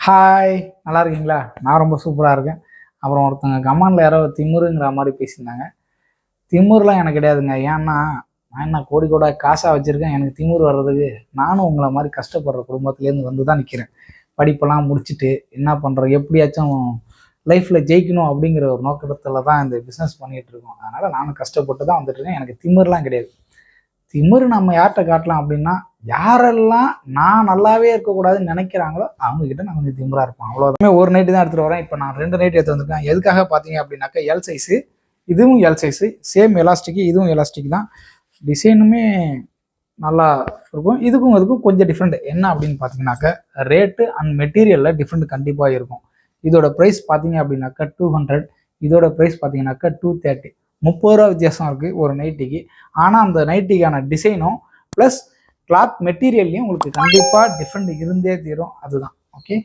Hi, நல்லா இருக்கீங்களா? நான் ரொம்ப சூப்பராக இருக்கேன். அப்புறம் ஒருத்தவங்க கமெண்ட்ல யாரோ திமிருங்கிற மாதிரி பேசியிருந்தாங்க. திமிர்லாம் எனக்கு கிடையாதுங்க. ஏன்னா நான் என்ன கோடி கோடா காசாக வச்சுருக்கேன். எனக்கு திமிர் வர்றதுக்கு நானும் உங்களை மாதிரி கஷ்டப்படுற குடும்பத்துலேருந்து வந்து தான் நிற்கிறேன். படிப்பெல்லாம் முடிச்சுட்டு என்ன பண்ணுறோம், எப்படியாச்சும் லைஃப்பில் ஜெயிக்கணும் அப்படிங்கிற ஒரு நோக்கத்தில் தான் இந்த பிஸ்னஸ் பண்ணிகிட்டு இருக்கோம். அதனால் நானும் கஷ்டப்பட்டு தான் வந்துட்டுருக்கேன். எனக்கு திமிர்லாம் கிடையாது. திமிரு நம்ம யார்கிட்ட காட்டலாம் அப்படின்னா, யாரெல்லாம் நான் நல்லாவே இருக்கக்கூடாதுன்னு நினைக்கிறாங்களோ அவங்க கிட்ட நான் கொஞ்சம் திமிரா இருப்பேன். அவ்வளோதான். ஒரு நைட்டு தான் எடுத்துட்டு வரேன். இப்போ நான் 2 நைட் எடுத்து வந்திருக்கேன். எதுக்காக பார்த்தீங்க அப்படின்னாக்கா, எல் சைஸு, இதுவும் எல் சைஸு, சேம் எலாஸ்டிக், இதுவும் எலாஸ்டிக் தான். டிசைனுமே நல்லா இருக்கும். இதுக்கும் கொஞ்சம் டிஃப்ரெண்ட். என்ன அப்படின்னு பார்த்தீங்கன்னாக்கா, ரேட்டு அண்ட் மெட்டீரியலில் டிஃப்ரெண்ட் கண்டிப்பாக இருக்கும். இதோட ப்ரைஸ் பார்த்தீங்க அப்படின்னாக்கா 200, இதோட ப்ரைஸ் பார்த்தீங்கன்னாக்கா 230. 30 ரூபா வித்தியாசம் இருக்குது ஒரு நைட்டிக்கு. ஆனால் அந்த நைட்டிக்கான டிசைனும் ப்ளஸ் கிளாத் மெட்டீரியல்லையும் உங்களுக்கு கண்டிப்பாக டிஃப்ரெண்ட் இருந்தே தீரும். அதுதான் ஓகே.